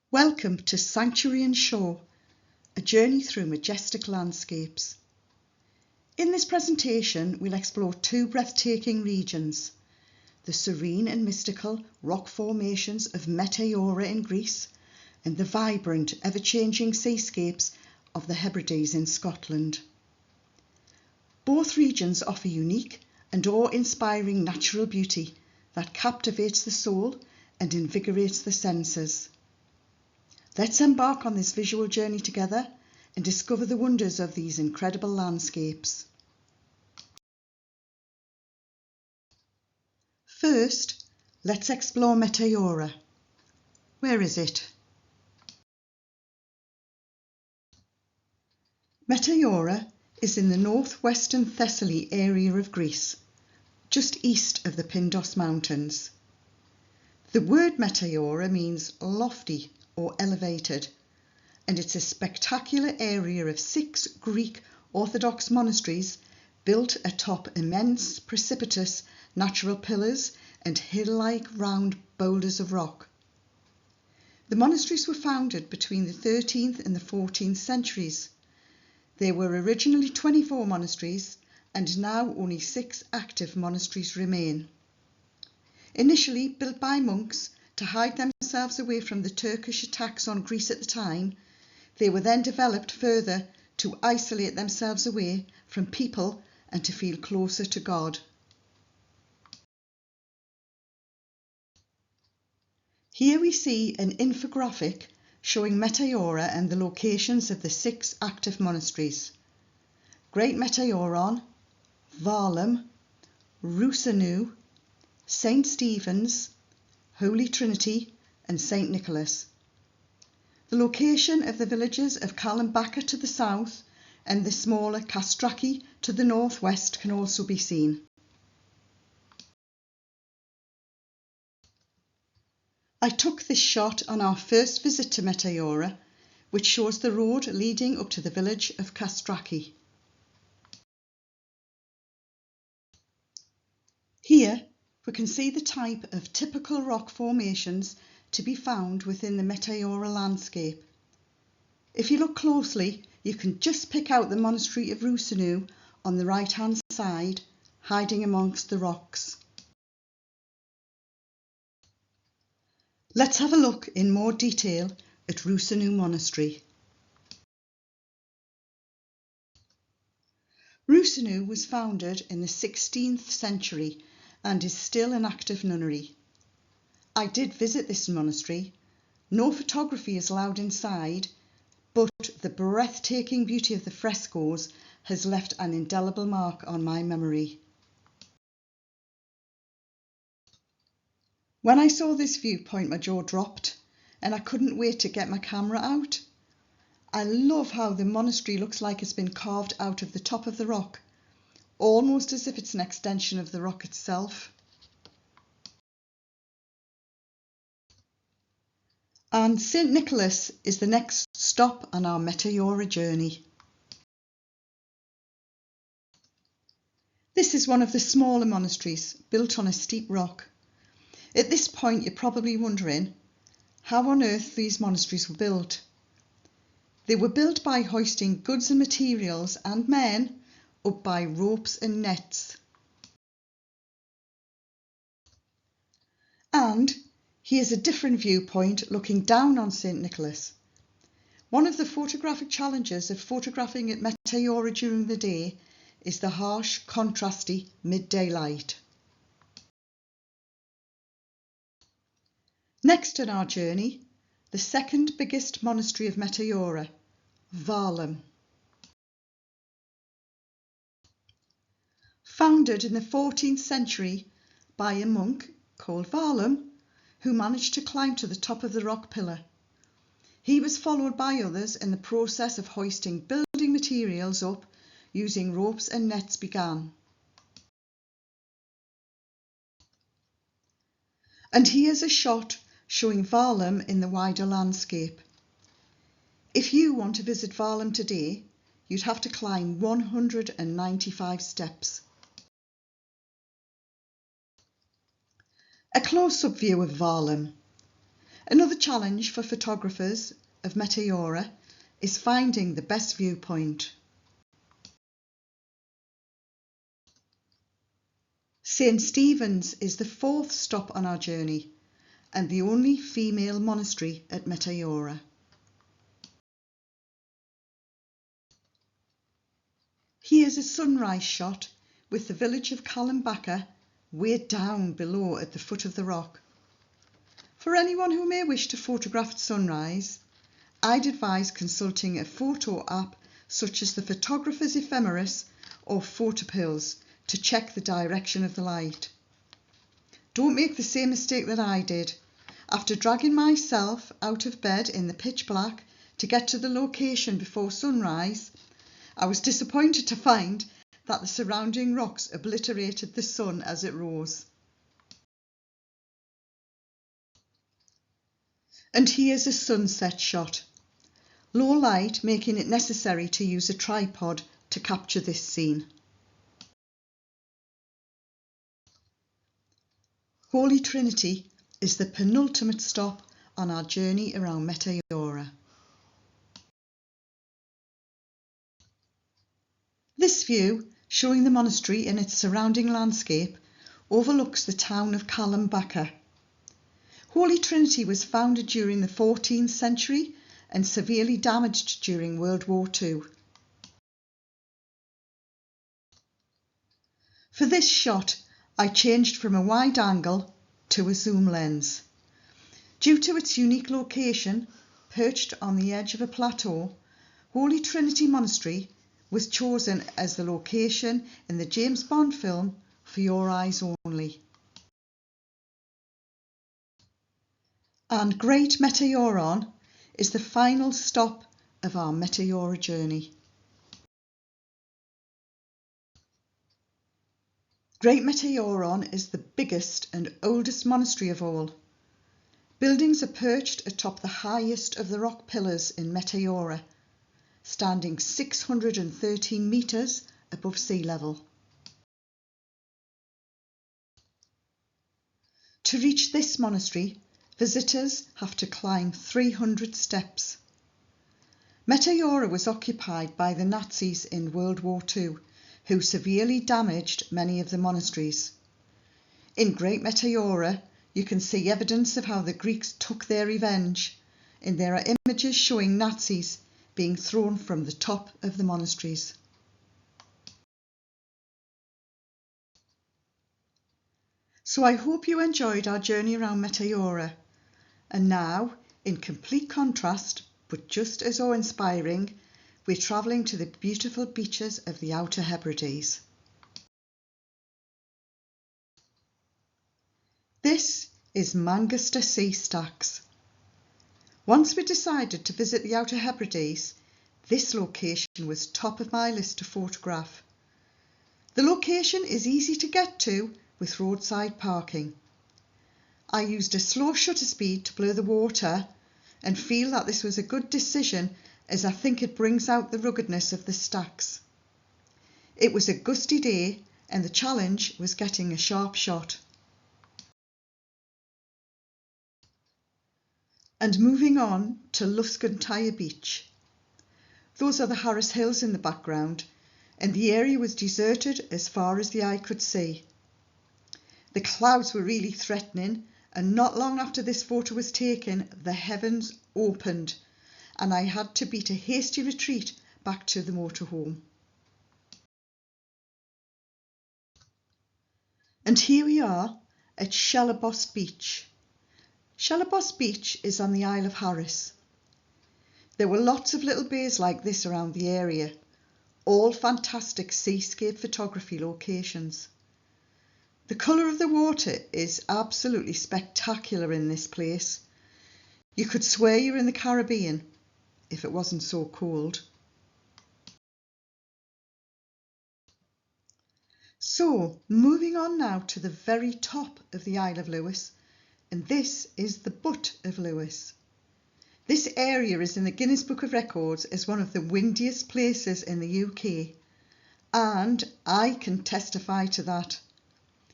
Welcome to Sanctuary and Shore, a journey through majestic landscapes. In this presentation, we'll explore two breathtaking regions, the serene and mystical rock formations of Meteora in Greece and the vibrant, ever-changing seascapes of the Hebrides in Scotland. Both regions offer unique and awe-inspiring natural beauty that captivates the soul and invigorates the senses. Let's embark on this visual journey together and discover the wonders of these incredible landscapes. First, let's explore Meteora. Where is it? Meteora is in the northwestern Thessaly area of Greece, just east of the Pindos Mountains. The word Meteora means lofty or elevated, and it's a spectacular area of 6 Greek Orthodox monasteries built atop immense precipitous natural pillars and hill-like round boulders of rock. The monasteries were founded between the 13th and the 14th centuries. There were originally 24 monasteries, and now only 6 active monasteries remain. Initially built by monks to hide themselves away from the Turkish attacks on Greece at the time, they were then developed further to isolate themselves away from people and to feel closer to God. Here we see an infographic showing Meteora and the locations of the 6 active monasteries: Great Meteoron, Varlam, Roussenou, St. Stephen's, Holy Trinity and St. Nicholas. The location of the villages of Kalambaka to the south and the smaller Kastraki to the northwest can also be seen. I took this shot on our first visit to Meteora, which shows the road leading up to the village of Kastraki. Here we can see the type of typical rock formations to be found within the Meteora landscape. If you look closely, you can just pick out the monastery of Roussenou on the right-hand side, hiding amongst the rocks. Let's have a look in more detail at Roussenou Monastery. Roussenou was founded in the 16th century and is still an active nunnery. I did visit this monastery. No photography is allowed inside, but the breathtaking beauty of the frescoes has left an indelible mark on my memory. When I saw this viewpoint, my jaw dropped and I couldn't wait to get my camera out. I love how the monastery looks like it's been carved out of the top of the rock, almost as if it's an extension of the rock itself. And St. Nicholas is the next stop on our Meteora journey. This is one of the smaller monasteries built on a steep rock. At this point you're probably wondering how on earth these monasteries were built. They were built by hoisting goods and materials and men up by ropes and nets. And here's a different viewpoint looking down on St. Nicholas. One of the photographic challenges of photographing at Meteora during the day is the harsh, contrasty midday light. Next on our journey, the second biggest monastery of Meteora, Varlam. Founded in the 14th century by a monk called Varlam, who managed to climb to the top of the rock pillar. He was followed by others, and the process of hoisting building materials up using ropes and nets began. And here's a shot showing Varlam in the wider landscape. If you want to visit Varlam today, you'd have to climb 195 steps. A close-up view of Varlam. Another challenge for photographers of Meteora is finding the best viewpoint. St. Stephen's is the fourth stop on our journey and the only female monastery at Meteora. Here's a sunrise shot with the village of Kalambaka way down below at the foot of the rock. For anyone who may wish to photograph sunrise, I'd advise consulting a photo app such as the Photographer's Ephemeris or Photopills to check the direction of the light. Don't make the same mistake that I did. After dragging myself out of bed in the pitch black to get to the location before sunrise, I was disappointed to find that the surrounding rocks obliterated the sun as it rose. And here's a sunset shot. Low light making it necessary to use a tripod to capture this scene. Holy Trinity is the penultimate stop on our journey around Meteora. This view, showing the monastery and its surrounding landscape, overlooks the town of Kalambaka. Holy Trinity was founded during the 14th century and severely damaged during World War II. For this shot, I changed from a wide angle to a zoom lens. Due to its unique location, perched on the edge of a plateau, Holy Trinity Monastery was chosen as the location in the James Bond film For Your Eyes Only. And Great Meteoron is the final stop of our Meteora journey. Great Meteoron is the biggest and oldest monastery of all. Buildings are perched atop the highest of the rock pillars in Meteora, standing 613 metres above sea level. To reach this monastery, visitors have to climb 300 steps. Meteora was occupied by the Nazis in World War II, who severely damaged many of the monasteries. In Great Meteora, you can see evidence of how the Greeks took their revenge, and there are images showing Nazis being thrown from the top of the monasteries. So I hope you enjoyed our journey around Meteora. And now, in complete contrast, but just as awe-inspiring, we're travelling to the beautiful beaches of the Outer Hebrides. This is Manchester Sea Stacks. Once we decided to visit the Outer Hebrides, this location was top of my list to photograph. The location is easy to get to with roadside parking. I used a slow shutter speed to blur the water and feel that this was a good decision as I think it brings out the ruggedness of the stacks. It was a gusty day and the challenge was getting a sharp shot. And moving on to Luscontyre Beach. Those are the Harris Hills in the background, and the area was deserted as far as the eye could see. The clouds were really threatening, and not long after this photo was taken, the heavens opened, and I had to beat a hasty retreat back to the motorhome. And here we are at Shellerbost Beach. Shellerbost Beach is on the Isle of Harris. There were lots of little bays like this around the area, all fantastic seascape photography locations. The colour of the water is absolutely spectacular in this place. You could swear you're in the Caribbean if it wasn't so cold. So, moving on now to the very top of the Isle of Lewis, and this is the Butt of Lewis. This area is in the Guinness Book of Records as one of the windiest places in the UK, and I can testify to that.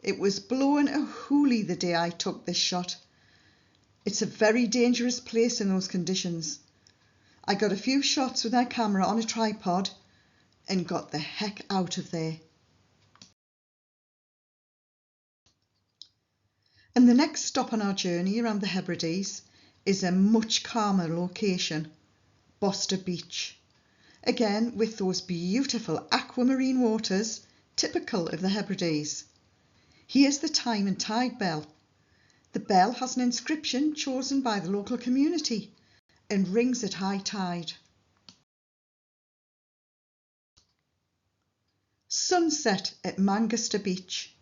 It was blowing a hoolie the day I took this shot. It's a very dangerous place in those conditions. I got a few shots with my camera on a tripod and got the heck out of there. And the next stop on our journey around the Hebrides is a much calmer location, Boster Beach. Again, with those beautiful aquamarine waters typical of the Hebrides. Here's the time and tide bell. The bell has an inscription chosen by the local community and rings at high tide. Sunset at Manchester Beach.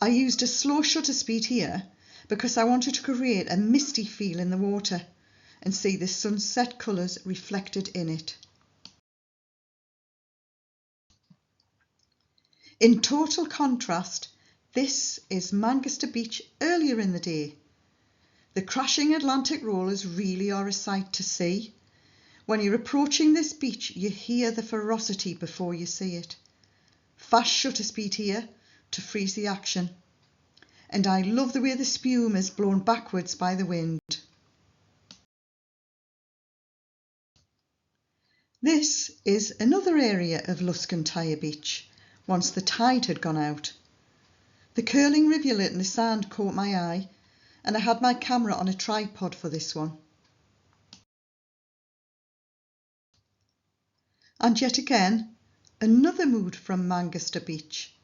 I used a slow shutter speed here because I wanted to create a misty feel in the water and see the sunset colours reflected in it. In total contrast, this is Manchester Beach earlier in the day. The crashing Atlantic rollers really are a sight to see. When you're approaching this beach, you hear the ferocity before you see it. Fast shutter speed here to freeze the action. And I love the way the spume is blown backwards by the wind. This is another area of Luscantire Beach, once the tide had gone out. The curling rivulet in the sand caught my eye, and I had my camera on a tripod for this one. And yet again, another mood from Manchester Beach.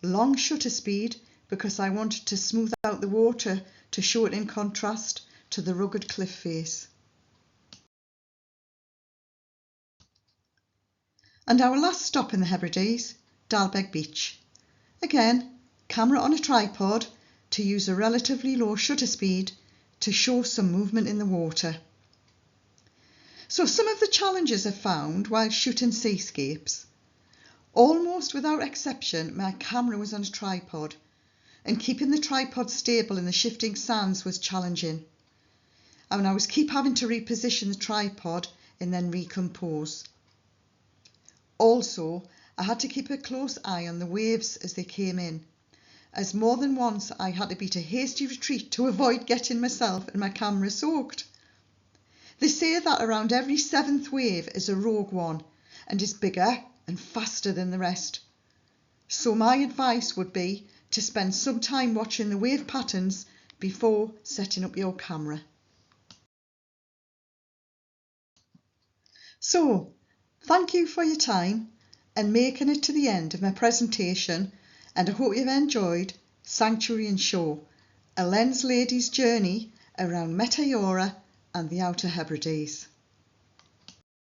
Long shutter speed because I wanted to smooth out the water to show it in contrast to the rugged cliff face. And our last stop in the Hebrides, Dalbeg Beach. Again, camera on a tripod to use a relatively low shutter speed to show some movement in the water. So some of the challenges I found while shooting seascapes. Almost without exception, my camera was on a tripod, and keeping the tripod stable in the shifting sands was challenging. And I was keep having to reposition the tripod and then recompose. Also, I had to keep a close eye on the waves as they came in, as more than once I had to beat a hasty retreat to avoid getting myself and my camera soaked. They say that around every 7th wave is a rogue one and is bigger and faster than the rest. So my advice would be to spend some time watching the wave patterns before setting up your camera. So, thank you for your time and making it to the end of my presentation, and I hope you've enjoyed Sanctuary and Shore, a lens lady's journey around Meteora and the Outer Hebrides.